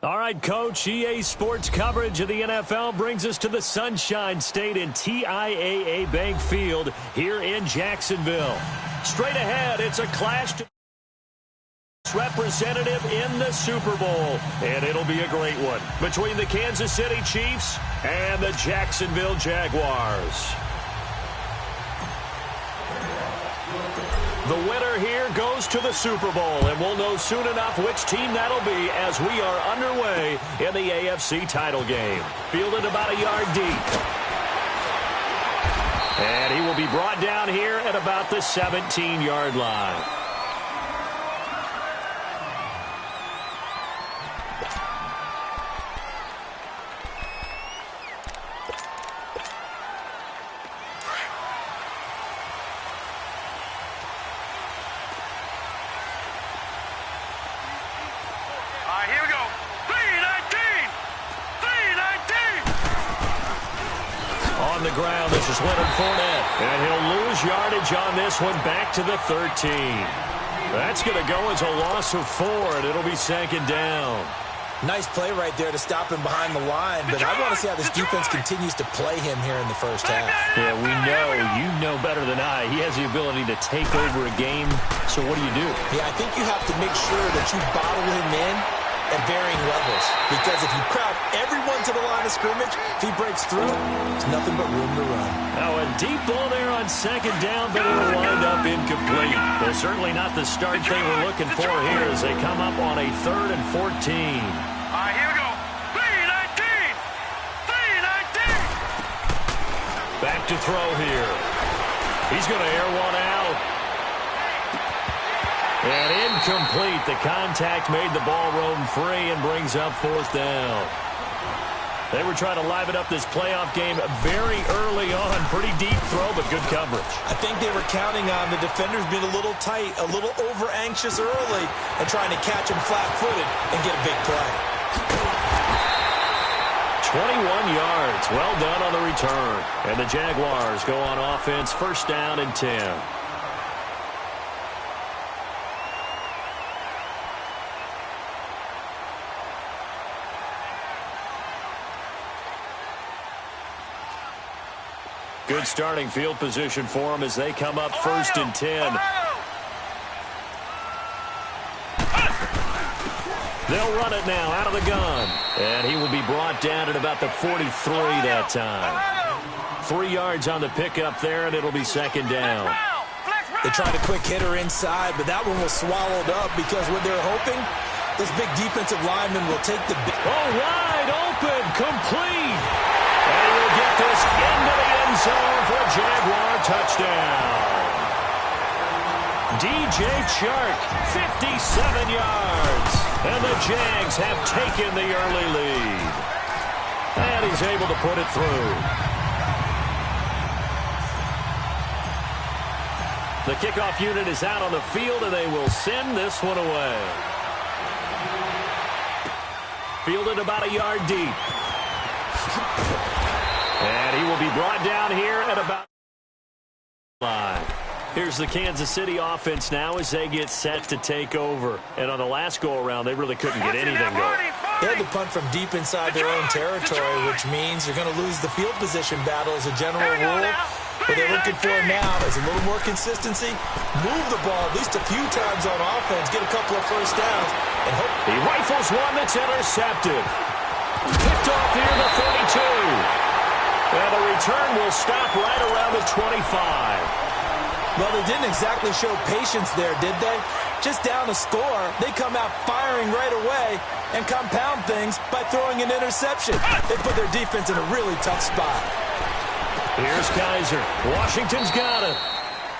All right, Coach, EA Sports coverage of the NFL brings us to the Sunshine State in TIAA Bank Field here in Jacksonville. Straight ahead, it's a clash to representative in the Super Bowl, and it'll be a great one between the Kansas City Chiefs and the Jacksonville Jaguars. The winner here goes to the Super Bowl, and we'll know soon enough which team that'll be as we are underway in the AFC title game. Fielded about a yard deep. And he will be brought down here at about the 17-yard line. The ground, this is Leonard Fournette, and he'll lose yardage on this one back to the 13. That's going to go as a loss of 4, and it'll be second down. Nice play right there to stop him behind the line, but I want to see how this defense continues to play him here in the first half. Yeah, we know, you know better than I, he has the ability to take over a game, so what do you do? Yeah, I think you have to make sure that you bottle him in at varying levels, because if you crowd everyone to the line of scrimmage, if he breaks through, there's nothing but room to run. Now a deep ball there on second down, but it'll wind up incomplete. Well, certainly not the start they were looking for here as they come up on a 3rd and 14. Here we go. 3-19. Back to throw here. He's going to air one out. And incomplete. The contact made the ball roam free and brings up 4th down. They were trying to liven up this playoff game very early on. Pretty deep throw, but good coverage. I think they were counting on the defenders being a little tight, a little over-anxious early, and trying to catch him flat-footed and get a big play. 21 yards. Well done on the return. And the Jaguars go on offense, 1st down and 10. Good starting field position for them as they come up 1st and 10. They'll run it now out of the gun. And he will be brought down at about the 43 that time. 3 yards on the pickup there, and it'll be second down. They tried a quick hitter inside, but that one was swallowed up because what they're hoping, this big defensive lineman will take the... Oh, wide open, complete. And he'll get this into the end zone for a Jaguar touchdown. DJ Chark, 57 yards. And the Jags have taken the early lead. And he's able to put it through. The kickoff unit is out on the field, and they will send this one away. Fielded about a yard deep. And he will be brought down here at about line. Here's the Kansas City offense now as they get set to take over. And on the last go-around, they really couldn't get anything going. They had to punt from deep inside their own territory, which means you're going to lose the field position battle as a general rule. What they're looking for now is a little more consistency, move the ball at least a few times on offense, get a couple of first downs, and hope. He rifles one that's intercepted. Picked off here the 42. And the return will stop right around the 25. Well, they didn't exactly show patience there, did they? Just down a score, they come out firing right away and compound things by throwing an interception. They put their defense in a really tough spot. Here's Kaiser. Washington's got it.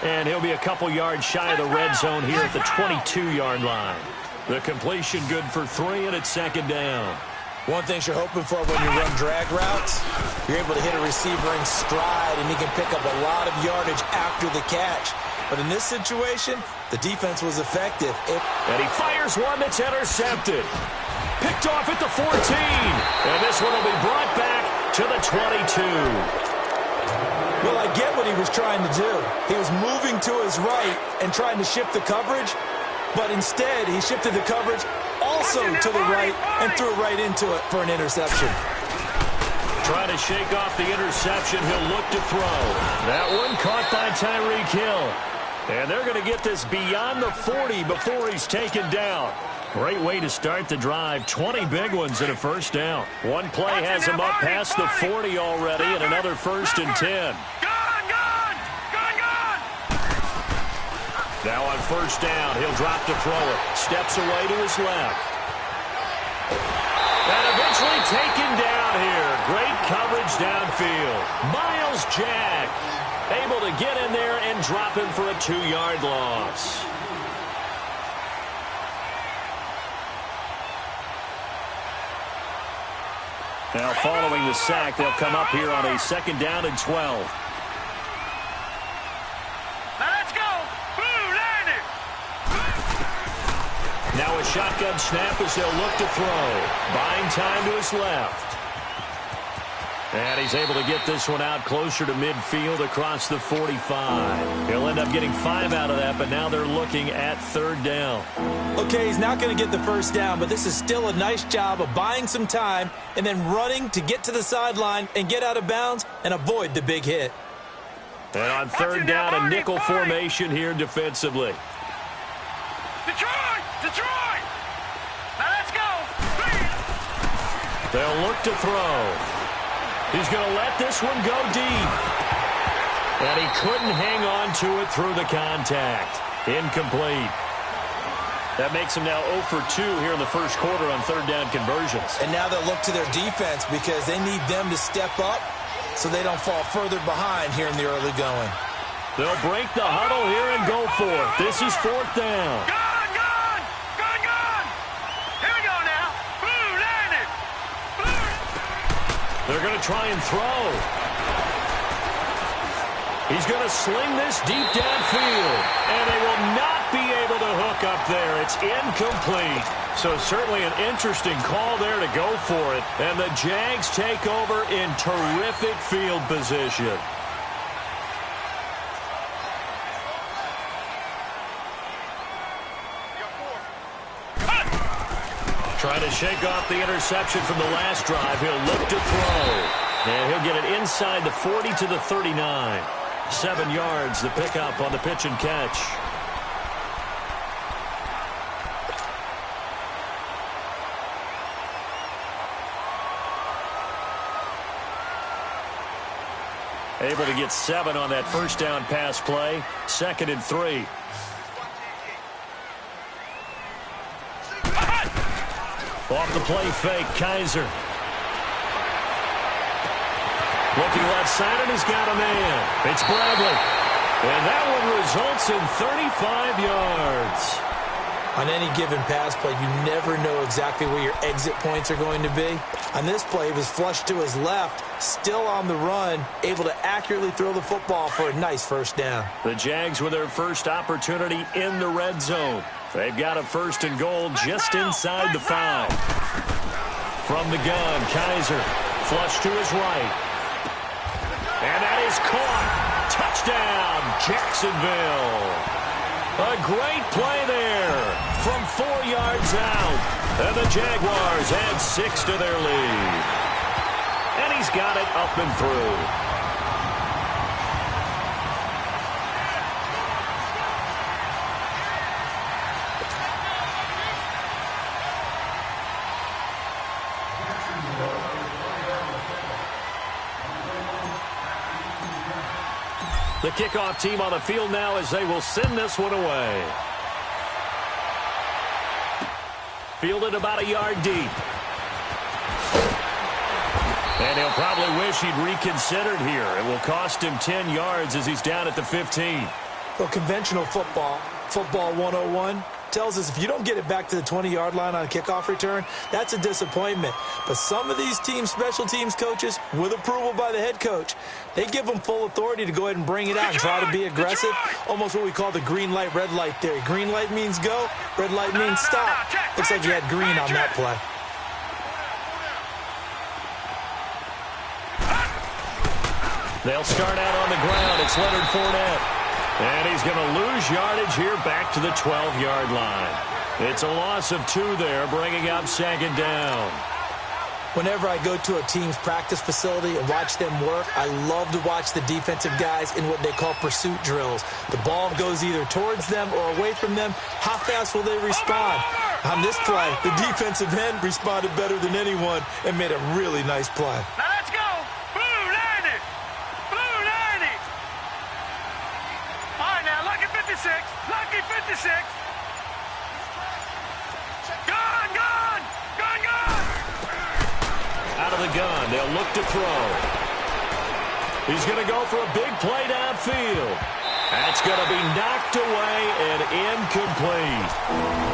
And he'll be a couple yards shy of the red zone here at the 22-yard line. The completion good for 3, and it's second down. One thing you're hoping for when you run drag routes, you're able to hit a receiver in stride, and he can pick up a lot of yardage after the catch. But in this situation, the defense was effective. And he fires one that's intercepted. Picked off at the 14. And this one will be brought back to the 22. Well, I get what he was trying to do. He was moving to his right and trying to shift the coverage, but instead he shifted the coverage also to the right, and threw it right into it for an interception. Trying to shake off the interception. He'll look to throw. That one caught by Tyreek Hill. And they're going to get this beyond the 40 before he's taken down. Great way to start the drive. 20 big ones and a first down. One play has him up past the 40 already, and another 1st and 10. Now on 1st down, he'll drop to throw it. Steps away to his left. And eventually taken down here. Great coverage downfield. Myles Jack able to get in there and drop him for a 2-yard loss. Now following the sack, they'll come up here on a 2nd down and 12. Now a shotgun snap as they'll look to throw. Buying time to his left. And he's able to get this one out closer to midfield across the 45. He'll end up getting 5 out of that, but now they're looking at 3rd down. Okay, he's not going to get the 1st down, but this is still a nice job of buying some time and then running to get to the sideline and get out of bounds and avoid the big hit. And on 3rd down, a nickel formation here defensively. Detroit! Now let's go! They'll look to throw. He's going to let this one go deep. And he couldn't hang on to it through the contact. Incomplete. That makes him now 0 for 2 here in the 1st quarter on 3rd down conversions. And now they'll look to their defense because they need them to step up so they don't fall further behind here in the early going. They'll break the huddle here and go for it. This is 4th down. They're going to try and throw. He's going to sling this deep downfield. And they will not be able to hook up there. It's incomplete. So certainly an interesting call there to go for it. And the Jags take over in terrific field position. Trying to shake off the interception from the last drive. He'll look to throw. And he'll get it inside the 40 to the 39. 7 yards, the pickup on the pitch and catch. Able to get 7 on that 1st down pass play. 2nd and 3. Off the play fake, Kaiser. Looking left side, and he's got a man. It's Bradley. And that one results in 35 yards. On any given pass play, you never know exactly where your exit points are going to be. On this play, he was flushed to his left, still on the run, able to accurately throw the football for a nice 1st down. The Jags with their first opportunity in the red zone. They've got a 1st and goal just inside the 5. From the gun, Kaiser flush to his right. And that is caught. Touchdown, Jacksonville. A great play there from 4 yards out. And the Jaguars add 6 to their lead. And he's got it up and through. The kickoff team on the field now as they will send this one away. Fielded about a yard deep. And he'll probably wish he'd reconsidered here. It will cost him 10 yards as he's down at the 15. Well, conventional football 101, tells us if you don't get it back to the 20-yard line on a kickoff return, that's a disappointment. But some of these team special teams coaches, with approval by the head coach, they give them full authority to go ahead and bring it out and try to be aggressive, almost what we call the green light, red light theory. Green light means go, red light means stop. Looks like you had green on that play. They'll start out on the ground. It's Leonard Fournette. And he's going to lose yardage here back to the 12-yard line. It's a loss of 2 there, bringing up second down. Whenever I go to a team's practice facility and watch them work, I love to watch the defensive guys in what they call pursuit drills. The ball goes either towards them or away from them. How fast will they respond? On this play, the defensive end responded better than anyone and made a really nice play. Now let's go. Blue 90. Blue 90. All right, now, lucky 56. Lucky 56. Gun, gun. Gun, gun. Out of the gun, they'll look to throw. He's going to go for a big play downfield. That's going to be knocked away and incomplete.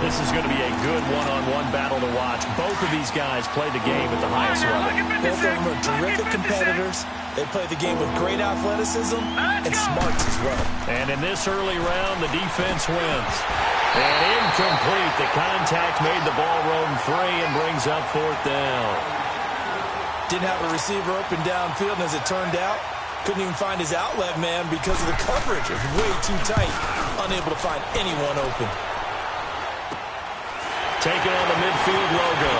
This is going to be a good one-on-one battle to watch. Both of these guys play the game at the highest level. Both of them are terrific competitors. They play the game with great athleticism and smarts as well. And in this early round, the defense wins. And incomplete. The contact made the ball roam free and brings up 4th down. Didn't have a receiver open downfield, and as it turned out, couldn't even find his outlet man because of the coverage. It was way too tight. Unable to find anyone open. Taking on the midfield logo.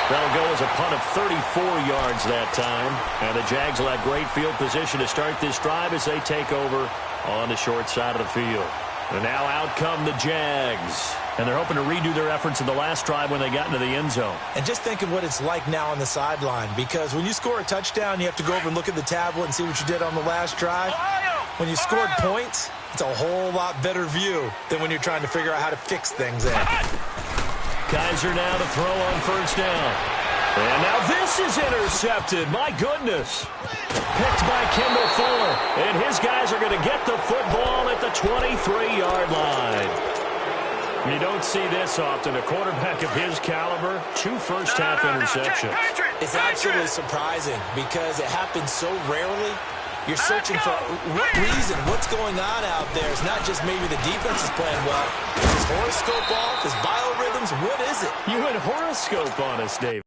That'll go as a punt of 34 yards that time. And the Jags will have great field position to start this drive as they take over on the short side of the field. And now out come the Jags. And they're hoping to redo their efforts in the last drive when they got into the end zone. And just think of what it's like now on the sideline, because when you score a touchdown, you have to go over and look at the tablet and see what you did on the last drive. When you scored points, it's a whole lot better view than when you're trying to figure out how to fix things there. Kaiser now to throw on 1st down. And now this is intercepted. My goodness. Picked by Kendall Fuller. And his guys are going to get the football at the 23-yard line. You don't see this often. A quarterback of his caliber, 2 first-half interceptions. It's absolutely surprising because it happens so rarely. You're searching for what reason, what's going on out there. It's not just maybe the defense is playing well. Is his horoscope off? His biorhythms? What is it? You went horoscope on us, Dave.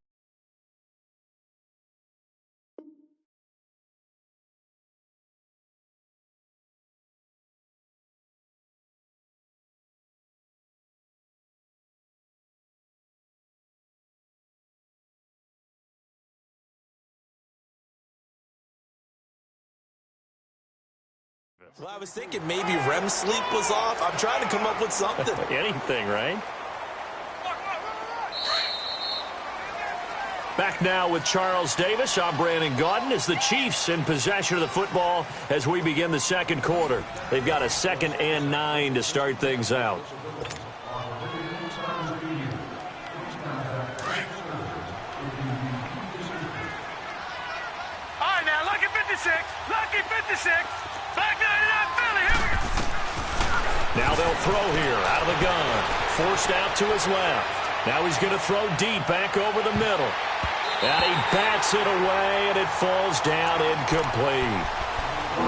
Well, I was thinking maybe REM sleep was off. I'm trying to come up with something. Anything, right? Back now with Charles Davis. I'm Brandon Gaudin as the Chiefs in possession of the football as we begin the second quarter. They've got a 2nd and 9 to start things out. All right, now, lucky 56. Lucky 56. Back 99 Philly. Here we go. Now they'll throw here out of the gun. Forced out to his left. Now he's going to throw deep back over the middle. And he bats it away, and it falls down incomplete.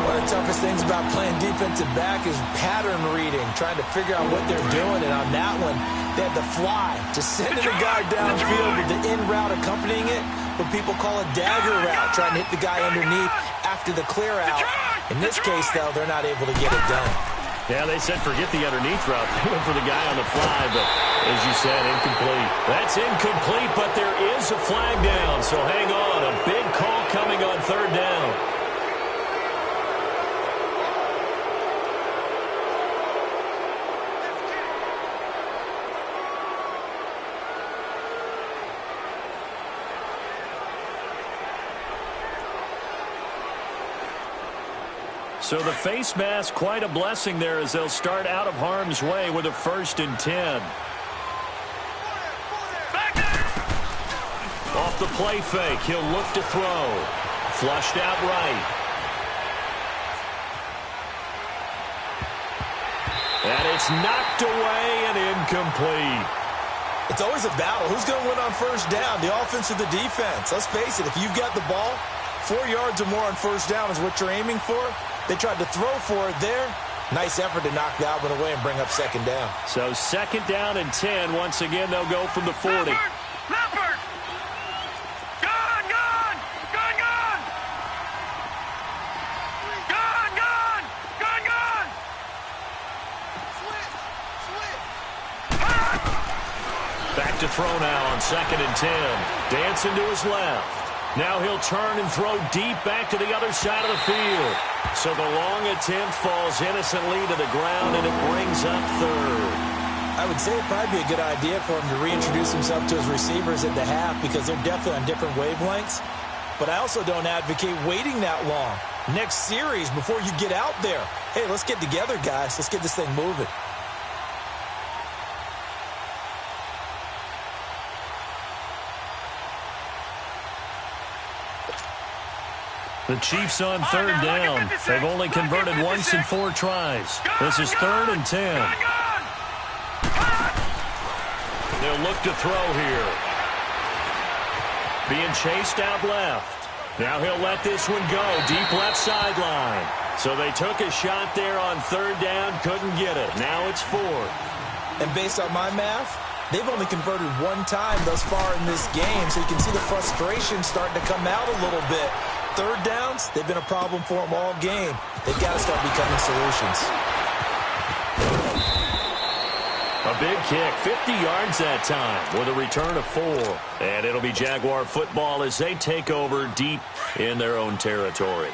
One of the toughest things about playing defensive back is pattern reading, trying to figure out what they're doing. And on that one, they had the fly, just sending the guy downfield with the in route accompanying it, what people call a dagger route, trying to hit the guy underneath after the clear out. In this case, though, they're not able to get it done. Yeah, they said forget the underneath route. They went for the guy on the fly, but as you said, incomplete. That's incomplete, but there is a flag down, so hang on. A big call coming on 3rd down. So the face mask, quite a blessing there as they'll start out of harm's way with a 1st and 10. Off the play fake, he'll look to throw. Flushed out right. And it's knocked away and incomplete. It's always a battle. Who's going to win on 1st down, the offense or the defense? Let's face it, if you've got the ball, 4 yards or more on 1st down is what you're aiming for. They tried to throw for it there. Nice effort to knock that one away and bring up 2nd down. So 2nd down and 10. Once again, they'll go from the 40. Leopard! Gun, gun! Gun, gun! Gun, gun! Gun, gun! back to throw now on 2nd and 10. Dancing to his left. Now he'll turn and throw deep back to the other side of the field. So the long attempt falls innocently to the ground, and it brings up 3rd. I would say it'd probably be a good idea for him to reintroduce himself to his receivers at the half because they're definitely on different wavelengths. But I also don't advocate waiting that long. Next series, before you get out there, hey, let's get together, guys. Let's get this thing moving. The Chiefs on 3rd down. They've only converted once in 4 tries. This is 3rd and 10. They'll look to throw here. Being chased out left. Now he'll let this one go. Deep left sideline. So they took a shot there on 3rd down. Couldn't get it. Now it's 4th. And based on my math, they've only converted 1 time thus far in this game. So you can see the frustration starting to come out a little bit. 3rd downs, they've been a problem for them all game. They've got to start becoming solutions. A big kick, 50 yards that time with a return of 4. And it'll be Jaguar football as they take over deep in their own territory.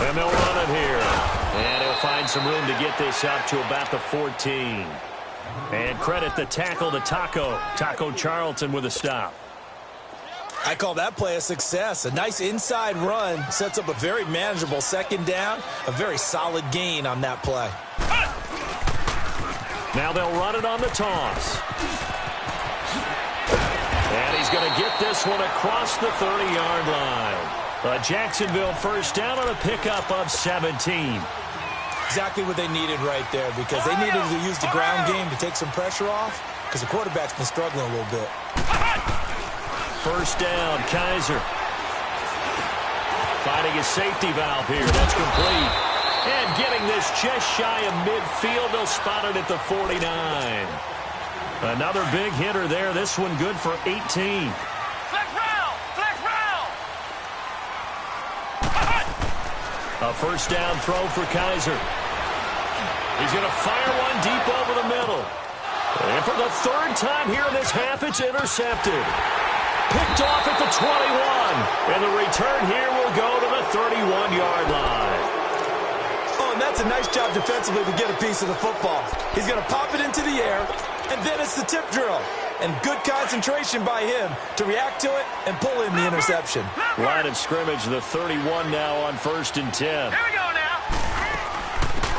And they'll run it here. And he'll find some room to get this up to about the 14. And credit the tackle to Taco Charlton with a stop. I call that play a success. A nice inside run sets up a very manageable 2nd down. A very solid gain on that play. Now they'll run it on the toss. And he's going to get this one across the 30-yard line. A Jacksonville first down on a pickup of 17. Exactly what they needed right there because they needed to use the ground game to take some pressure off because the quarterback's been struggling a little bit. First down, Kaiser. Finding his safety valve here. That's complete. And getting this just shy of midfield. They'll spot it at the 49. Another big hitter there. This one good for 18. A first down throw for Kaiser. He's going to fire one deep over the middle. And for the 3rd time here in this half, it's intercepted. Picked off at the 21. And the return here will go to the 31-yard line. Oh, and that's a nice job defensively to get a piece of the football. He's going to pop it into the air, and then it's the tip drill. And good concentration by him to react to it and pull in the interception. Line of scrimmage, the 31 now on 1st and 10. Here we go now.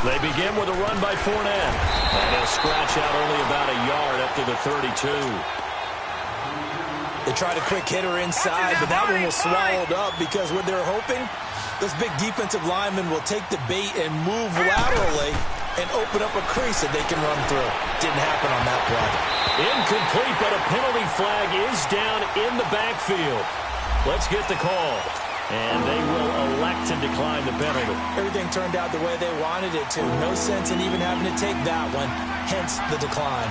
They begin with a run by Fournette. And he'll scratch out only about a yard up to the 32. They tried a quick hitter inside, but that one was swallowed up because what they're hoping, those big defensive linemen will take the bait and move laterally and open up a crease that they can run through. Didn't happen on that play. Incomplete, but a penalty flag is down in the backfield. Let's get the call. And they will elect to decline the penalty. Everything turned out the way they wanted it to. No sense in even having to take that one, hence the decline.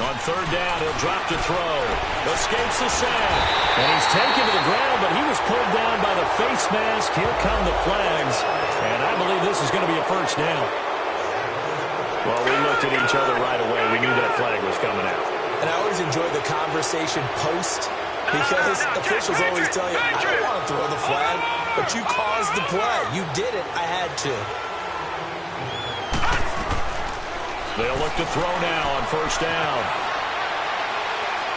On 3rd down, he'll drop to throw. Escapes the sack. And he's taken to the ground, but he was pulled down by the face mask. Here come the flags. And I believe this is going to be a first down. Well, we looked at each other right away. We knew that flag was coming out. And I always enjoy the conversation post because officials always tell you, I don't want to throw the flag, but you caused the play. You did it. I had to. They'll look to throw now on 1st down.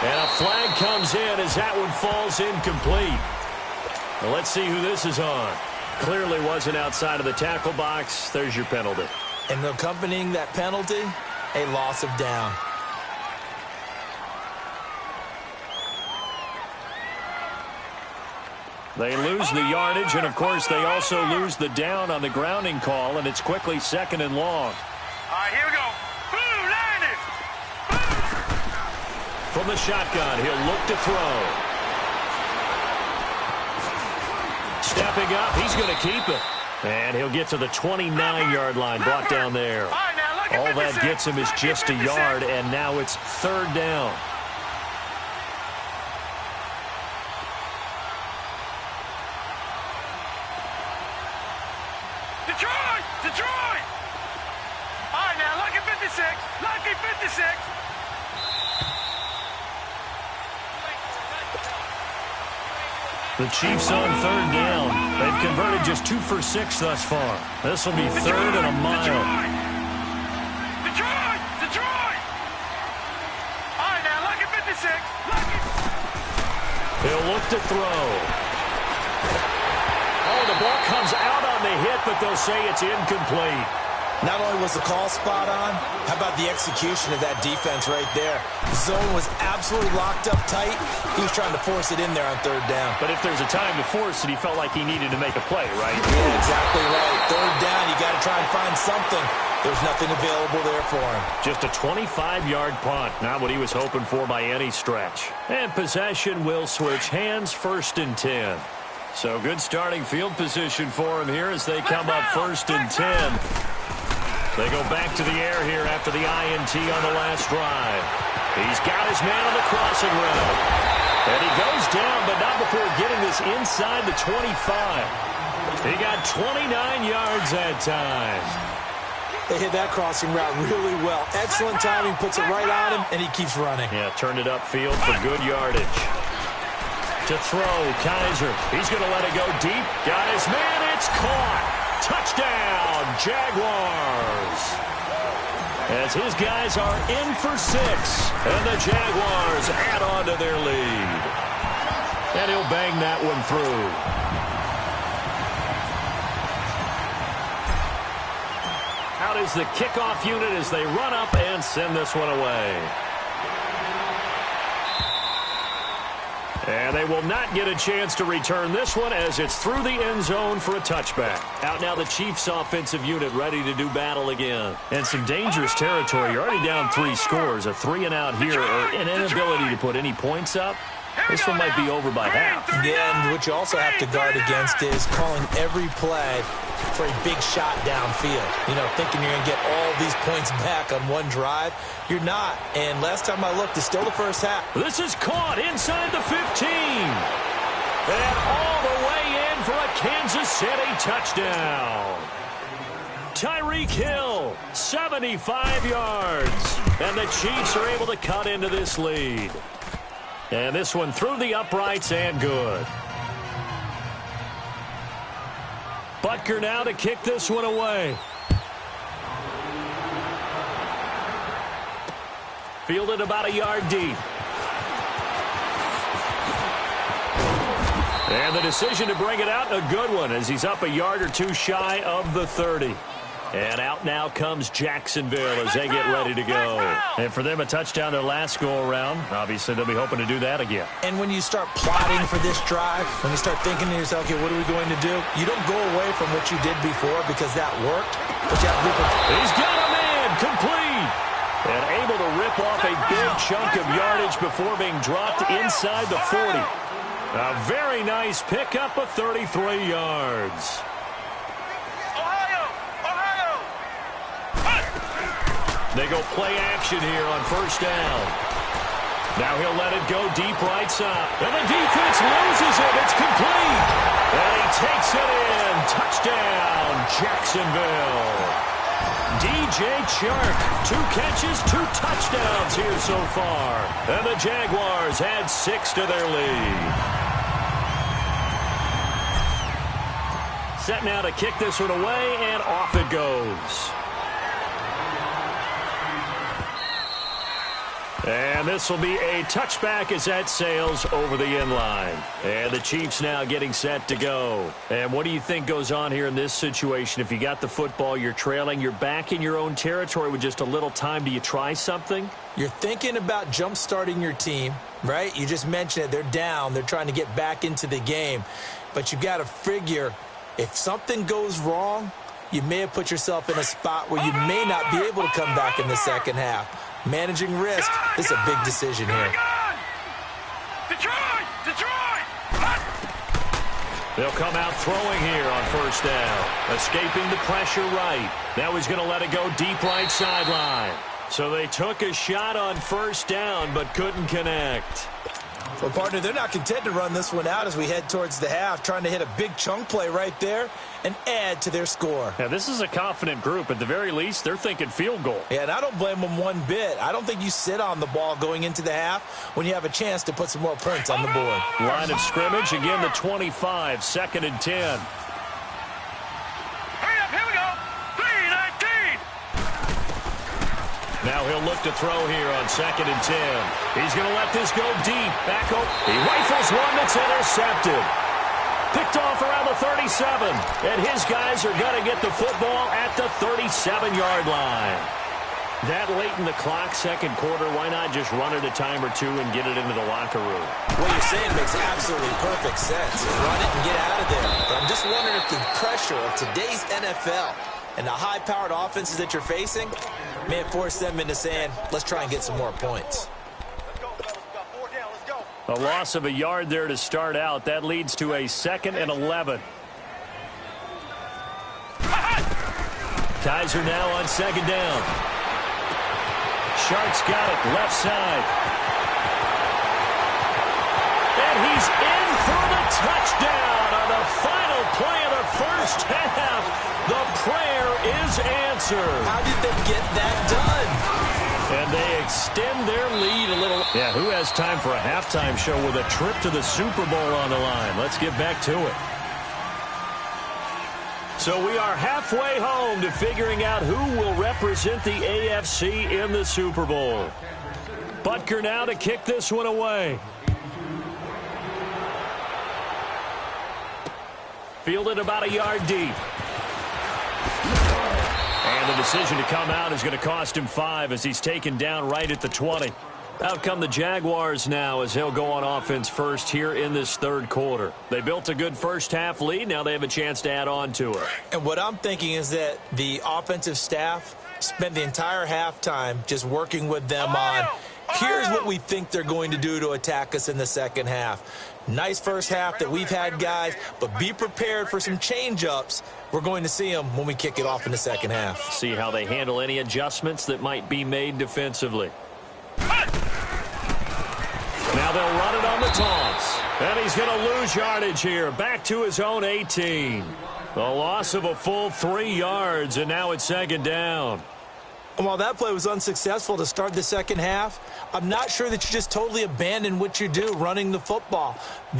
And a flag comes in as that one falls incomplete. Well, let's see who this is on. Clearly wasn't outside of the tackle box. There's your penalty. And accompanying that penalty, a loss of down. They lose the yardage, and, of course, they also lose the down on the grounding call, and it's quickly 2nd and long. All right, here we go. Boom, landed. From the shotgun, he'll look to throw. Stepping up, he's going to keep it. And he'll get to the 29-yard line, brought down there. All that gets him is just a yard, and now it's third down. Detroit! All right, now, lucky 56. Lucky 56. The Chiefs on third down. They've converted just 2 for 6 thus far. This will be third and a mile. Detroit! All right, now, lucky 56. He'll look to throw. Oh, the ball comes out on the hit, but they'll say it's incomplete. Not only was the call spot on, how about the execution of that defense right there? The zone was absolutely locked up tight. He was trying to force it in there on third down. But if there's a time to force it, he felt like he needed to make a play, right? Yeah, exactly right. Third down, you got to try and find something. There's nothing available there for him. Just a 25-yard punt, not what he was hoping for by any stretch. And possession will switch hands, 1st and 10. So good starting field position for him here as they come up 1st and 10. They go back to the air here after the INT on the last drive. He's got his man on the crossing route. And he goes down, but not before getting this inside the 25. He got 29 yards that time. They hit that crossing route really well. Excellent timing, puts it right on him, and he keeps running. Yeah, turned it upfield for good yardage. To throw, Kaiser. He's going to let it go deep. Got his man. It's caught. Touchdown, Jaguars. As his guys are in for 6. And the Jaguars add on to their lead. And he'll bang that one through. Out is the kickoff unit as they run up and send this one away. And they will not get a chance to return this one as it's through the end zone for a touchback. Out now the Chiefs offensive unit ready to do battle again. And some dangerous territory. You're already down 3 scores. A 3-and-out here or an inability to put any points up. This one might be over by half. Yeah, and what you also have to guard against is calling every play for a big shot downfield. You know, thinking you're going to get all these points back on one drive. You're not. And last time I looked, it's still the first half. This is caught inside the 15. And all the way in for a Kansas City touchdown. Tyreek Hill, 75 yards. And the Chiefs are able to cut into this lead. And this one through the uprights and good. Butker now to kick this one away. Fielded about a yard deep. And the decision to bring it out, a good one, as he's up a yard or 2 shy of the 30. And out now comes Jacksonville as they get ready to go. And for them, a touchdown their last go-around. Obviously, they'll be hoping to do that again. And when you start plotting for this drive, when you start thinking to yourself, okay, what are we going to do? You don't go away from what you did before because that worked. But you have to He's got a man, complete. And able to rip off a big chunk of yardage before being dropped inside the 40. A very nice pickup of 33 yards. They go play action here on 1st down. Now he'll let it go deep right side. And the defense loses it. It's complete. And he takes it in. Touchdown, Jacksonville. DJ Chark, 2 catches, 2 touchdowns here so far. And the Jaguars add 6 to their lead. Set now to kick this one away, and off it goes. And this will be a touchback as that sails over the end line. And the Chiefs now getting set to go. And what do you think goes on here in this situation? If you got the football, you're trailing, you're back in your own territory with just a little time. Do you try something? You're thinking about jump-starting your team, right? You just mentioned it. They're down. They're trying to get back into the game. But you've got to figure if something goes wrong, you may have put yourself in a spot where you may not be able to come back in the second half. Managing risk is a big decision here. Detroit! They'll come out throwing here on first down. Escaping the pressure right. Now he's going to let it go deep right sideline. So they took a shot on first down but couldn't connect. Well, partner, they're not content to run this one out as we head towards the half, trying to hit a big chunk play right there and add to their score. Yeah, this is a confident group. At the very least, they're thinking field goal. Yeah, and I don't blame them one bit. I don't think you sit on the ball going into the half when you have a chance to put some more points on the board. Line of scrimmage, again the 25, 2nd and 10. Hurry up, here we go. 3-19. Now he'll look to throw here on 2nd and 10. He's going to let this go deep. Back up. He rifles one that's intercepted. Picked off around the 37. And his guys are going to get the football at the 37-yard line. That late in the clock, second quarter, why not just run it a time or two and get it into the locker room? What you're saying makes absolutely perfect sense. Run it and get out of there. But I'm just wondering if the pressure of today's NFL and the high-powered offenses that you're facing may force them into saying, let's try and get some more points. Let's go, fellas. We got 4 down. Let's go. A loss of a yard there to start out. That leads to a 2nd and 11. Kaiser now on 2nd down. Shark's got it, left side. And he's in for the touchdown on the final play of the first half. The prayer is answered. How did they get that done? And they extend their lead a little. Yeah, who has time for a halftime show with a trip to the Super Bowl on the line? Let's get back to it. So we are halfway home to figuring out who will represent the AFC in the Super Bowl. Butker now to kick this one away. Fielded about a yard deep. And the decision to come out is going to cost him 5 as he's taken down right at the 20. Out come the Jaguars now as they'll go on offense first here in this third quarter. They built a good first half lead. Now they have a chance to add on to it. And what I'm thinking is that the offensive staff spent the entire halftime just working with them on, here's what we think they're going to do to attack us in the second half. Nice first half that we've had, guys, but be prepared for some change-ups. We're going to see them when we kick it off in the second half. See how they handle any adjustments that might be made defensively. Now they'll run it on the toss. And he's going to lose yardage here. Back to his own 18. The loss of a full 3 yards, and now it's 2nd down. And while that play was unsuccessful to start the second half, I'm not sure that you just totally abandon what you do running the football.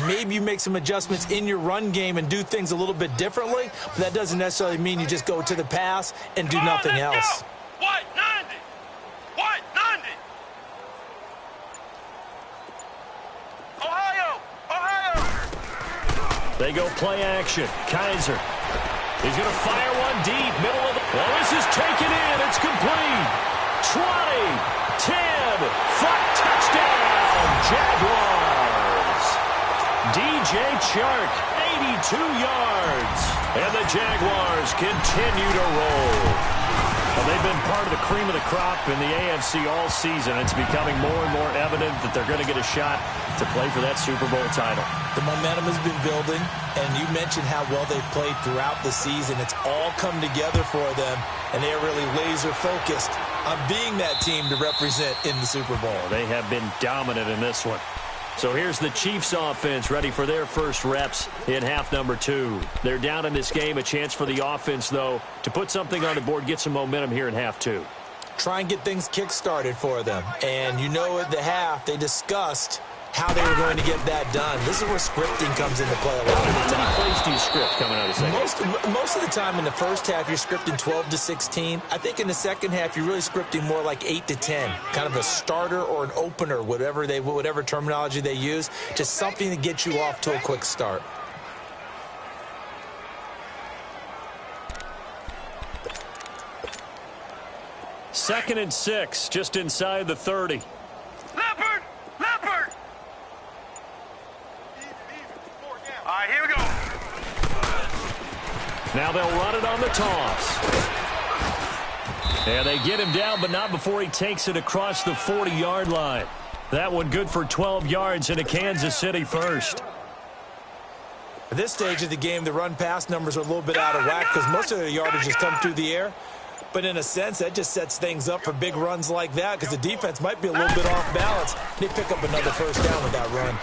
Maybe you make some adjustments in your run game and do things a little bit differently, but that doesn't necessarily mean you just go to the pass and do nothing else. White 90. White 90. Ohio. Ohio. They go play action. Kaiser. He's going to fire one deep, middle of the... Well, this is taken in. It's complete. 20, 10, 5, touchdown, Jaguars. DJ Chark, 82 yards. And the Jaguars continue to roll. Well, they've been part of the cream of the crop in the AFC all season. It's becoming more and more evident that they're going to get a shot to play for that Super Bowl title. The momentum has been building, and you mentioned how well they've played throughout the season. It's all come together for them, and they're really laser-focused on being that team to represent in the Super Bowl. They have been dominant in this one. So here's the Chiefs offense ready for their first reps in half number 2. They're down in this game. A chance for the offense, though, to put something on the board, get some momentum here in half 2. Try and get things kick-started for them. And you know at the half, they discussed how they were going to get that done. This is where scripting comes into play a lot of the time. How many plays do you script coming out of the second? Most of the time in the first half, you're scripting 12 to 16. I think in the second half, you're really scripting more like 8 to 10. Kind of a starter or an opener, whatever terminology they use. Just something to get you off to a quick start. Second and 6, just inside the 30. Leopard. Leopard. All right, here we go. Now they'll run it on the toss. And they get him down, but not before he takes it across the 40-yard line. That one good for 12 yards into Kansas City first. At this stage of the game, the run-pass numbers are a little bit out of whack because most of their yardage has come through the air. But in a sense, that just sets things up for big runs like that because the defense might be a little bit off balance. They pick up another first down with that run.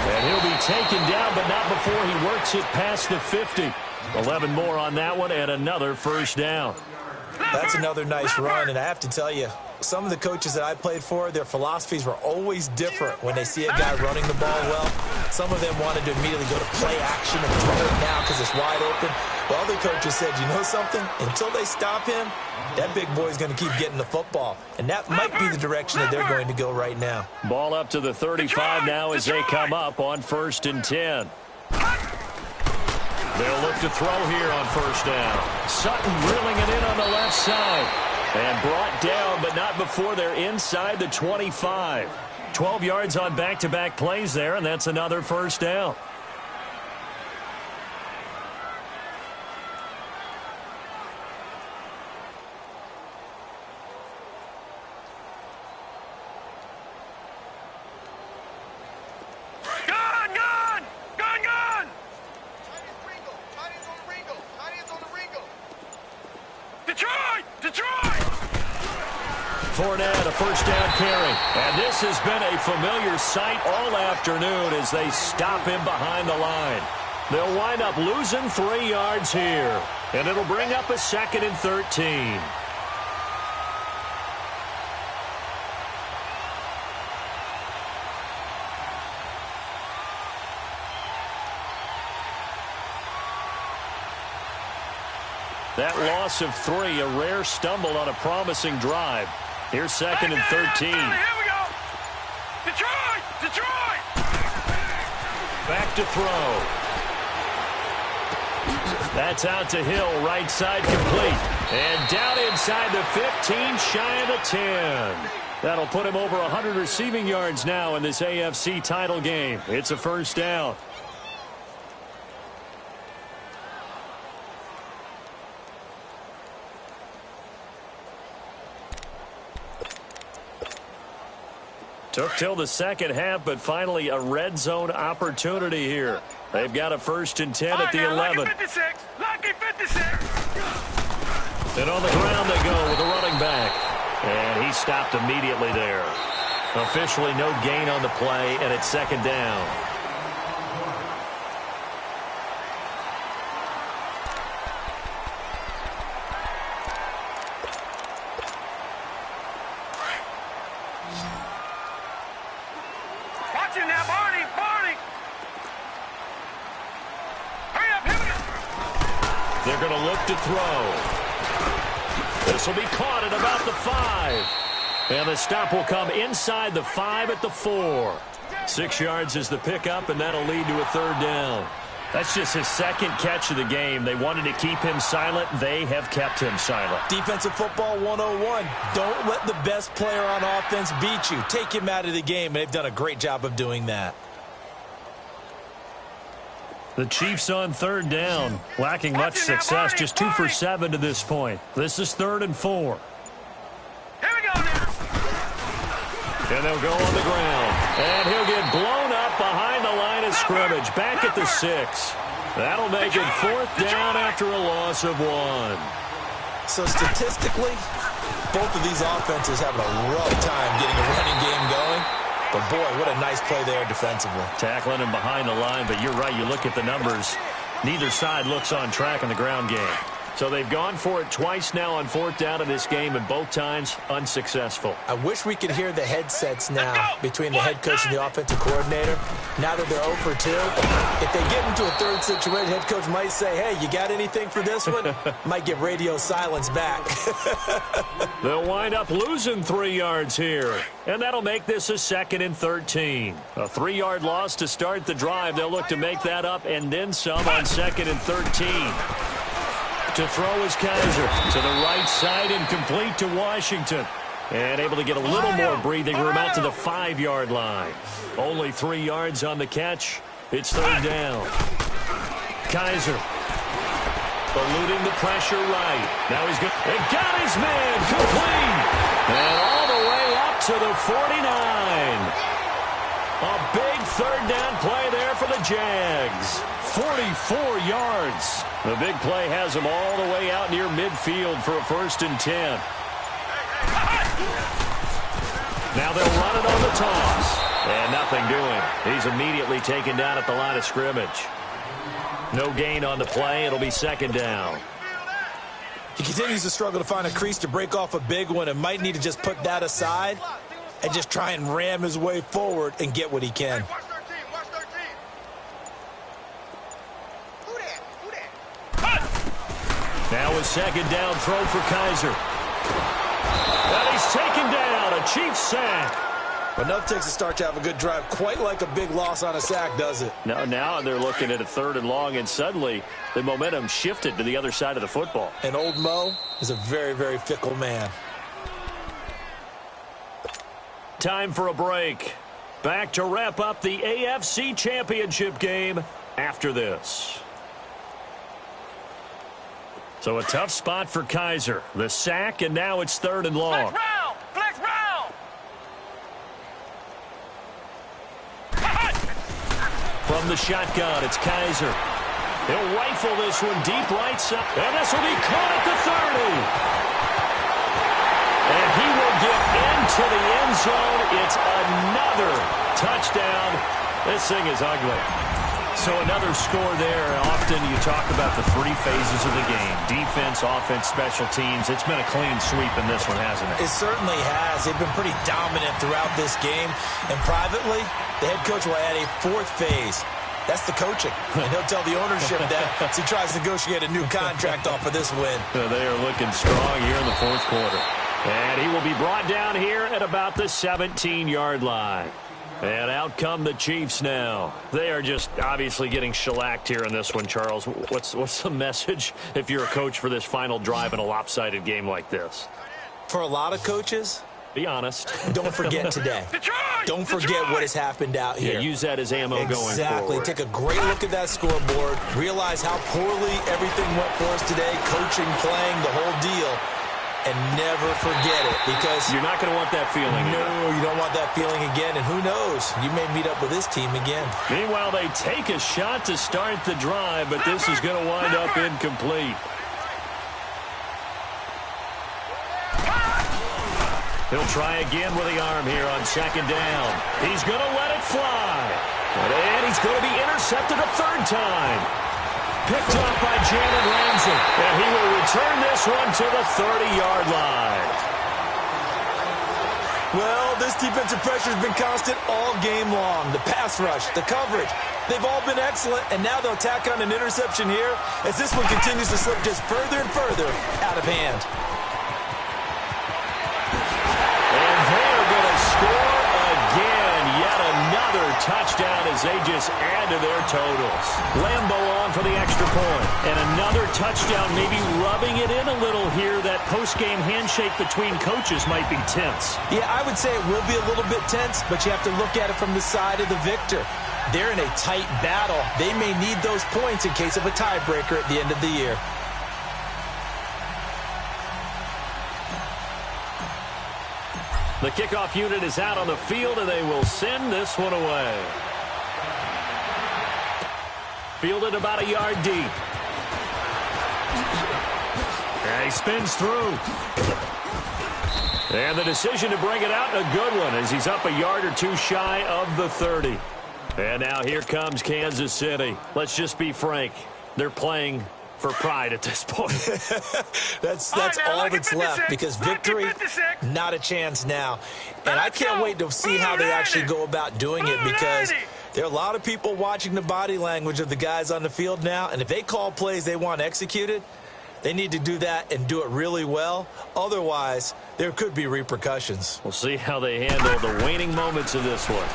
And he'll be taken down, but not before he works it past the 50. 11 more on that one and another first down. That's another nice run, and I have to tell you, some of the coaches that I played for, their philosophies were always different when they see a guy running the ball well. Some of them wanted to immediately go to play action and throw it now because it's wide open. Well, other coaches said, you know something? Until they stop him, that big boy's going to keep getting the football. And that might be the direction that they're going to go right now. Ball up to the 35 now as they come up on 1st and 10. They'll look to throw here on first down. Sutton drilling it in on the left side. And brought down, but not before they're inside the 25. 12 yards on back-to-back plays there, and that's another first down. Fournette, a first down carry. And this has been a familiar sight all afternoon as they stop him behind the line. They'll wind up losing 3 yards here. And it'll bring up a 2nd and 13. That loss of 3, a rare stumble on a promising drive. Here's 2nd and 13. Here we go. Detroit! Detroit! Back to throw. That's out to Hill, right side complete. And down inside the 15, shy of the 10. That'll put him over 100 receiving yards now in this AFC title game. It's a first down. Took till the second half, but finally a red zone opportunity here. They've got a 1st and 10 at the 11. Lucky 56. Lucky 56. And on the ground they go with the running back. And he stopped immediately there. Officially no gain on the play, and it's 2nd down. Watching now, Barney. Barney. Hurry up, here we go. They're going to look to throw. This will be caught at about the 5. And the stop will come inside the 5 at the 4. 6 yards is the pickup, and that'll lead to a 3rd down. That's just his 2nd catch of the game. They wanted to keep him silent. They have kept him silent. Defensive football 101. Don't let the best player on offense beat you. Take him out of the game, and they've done a great job of doing that. The Chiefs on 3rd down. Lacking much success. Just 2 for 7 to this point. This is 3rd and 4. Here we go now. And they'll go on the ground. And he'll get blown up behind the line of scrimmage. Back at the 6. That'll make it 4th down after a loss of 1. So statistically, both of these offenses having a rough time getting a running game going. But, boy, what a nice play there defensively. Tackling him behind the line, but you're right. You look at the numbers. Neither side looks on track in the ground game. So they've gone for it twice now on 4th down in this game, and both times unsuccessful. I wish we could hear the headsets now between the head coach and the offensive coordinator. Now that they're 0 for 2, if they get into a 3rd situation, head coach might say, hey, you got anything for this one? Might get radio silence back. They'll wind up losing 3 yards here, and that'll make this a 2nd and 13. A 3-yard loss to start the drive. They'll look to make that up and then some on 2nd and 13. To throw is Kaiser to the right side and complete to Washington. And able to get a little more breathing room out to the 5-yard line. Only 3 yards on the catch. It's 3rd down. Kaiser eluding the pressure right. Now he's good. They got his man complete. And all the way up to the 49. A big 3rd down play there for the Jags. 44 yards. The big play has them all the way out near midfield for a 1st and 10. Now they'll run it on the toss. And nothing doing. He's immediately taken down at the line of scrimmage. No gain on the play. It'll be 2nd down. He continues to struggle to find a crease to break off a big one and might need to just put that aside and just try and ram his way forward and get what he can. Now a 2nd down throw for Kaiser. And he's taken down. A Chiefs sack. Enough takes a start to have a good drive. Quite like a big loss on a sack, does it? Now they're looking at a 3rd and long, and suddenly the momentum shifted to the other side of the football. And old Mo is a very, very fickle man. Time for a break. Back to wrap up the AFC Championship game after this. So a tough spot for Kaiser. The sack, and now it's 3rd and long. Flex round! Flex round! From the shotgun, it's Kaiser. He'll rifle this one deep right side. And this will be caught at the 30. And he will get into the end zone. It's another touchdown. This thing is ugly. So another score there. Often you talk about the 3 phases of the game. Defense, offense, special teams. It's been a clean sweep in this one, hasn't it? It certainly has. They've been pretty dominant throughout this game. And privately, the head coach will add a 4th phase. That's the coaching. And he'll tell the ownership that as he tries to negotiate a new contract off of this win. They are looking strong here in the 4th quarter. And he will be brought down here at about the 17-yard line. And out come the Chiefs now. They are just obviously getting shellacked here in this one, Charles. What's the message if you're a coach for this final drive in a lopsided game like this? For a lot of coaches, be honest. Don't forget today. Don't forget what has happened out here. Yeah, use that as ammo going forward. Exactly. Take a great look at that scoreboard. Realize how poorly everything went for us today. Coaching, playing, the whole deal. And never forget it, because you're not going to want that feeling again. No, you don't want that feeling again, and who knows, you may meet up with this team again. Meanwhile, they take a shot to start the drive, but this is going to wind up incomplete. He'll try again with the arm here on 2nd down. He's going to let it fly. And he's going to be intercepted a 3rd time. Picked up by Jalen Ramsey. And he will return this one to the 30-yard line. Well, this defensive pressure has been constant all game long. The pass rush, the coverage, they've all been excellent. And now they'll tack on an interception here as this one continues to slip just further and further out of hand. And they're going to score again. Yet another touchdown as they just add to their totals. Lambeau on for the extra point. And another touchdown, maybe rubbing it in a little here. That post-game handshake between coaches might be tense. Yeah, I would say it will be a little bit tense, but you have to look at it from the side of the victor. They're in a tight battle. They may need those points in case of a tiebreaker at the end of the year. The kickoff unit is out on the field, and they will send this one away. Fielded about a yard deep. And he spins through. And the decision to bring it out, a good one, as he's up a yard or 2 shy of the 30. And now here comes Kansas City. Let's just be frank. They're playing for pride at this point. that's all that's left, because victory, not a chance now. And I can't wait to see how they actually go about doing it, because there are a lot of people watching the body language of the guys on the field now, and if they call plays they want executed, they need to do that and do it really well. Otherwise, there could be repercussions. We'll see how they handle the waning moments of this one.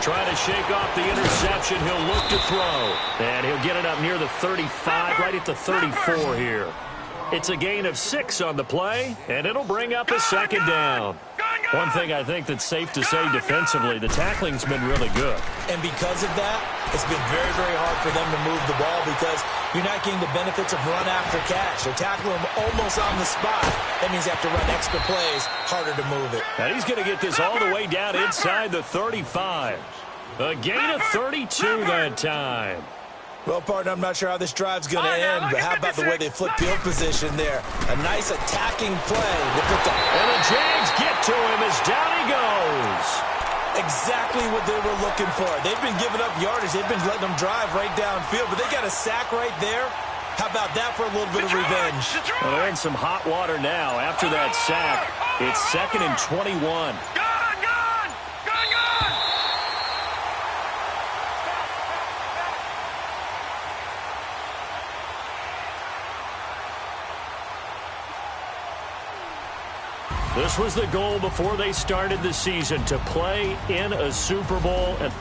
Trying to shake off the interception. He'll look to throw. And he'll get it up near the 35, right at the 34 here. It's a gain of 6 on the play, and it'll bring up a 2nd down. One thing I think that's safe to say defensively, the tackling's been really good. And because of that, it's been very, very hard for them to move the ball, because you're not getting the benefits of run after catch. They're tackling them almost on the spot. That means you have to run extra plays, harder to move it. And he's going to get this all the way down inside the 35. A gain of 32 that time. Well, partner, I'm not sure how this drive's going to end, but how about the way they flip field position there? A nice attacking play. And the Jags get to him as down he goes. Exactly what they were looking for. They've been giving up yardage. They've been letting them drive right downfield, but they got a sack right there. How about that for a little bit of revenge? Well, they're in some hot water now. After that sack, it's 2nd and 21. This was the goal before they started the season, to play in a Super Bowl. And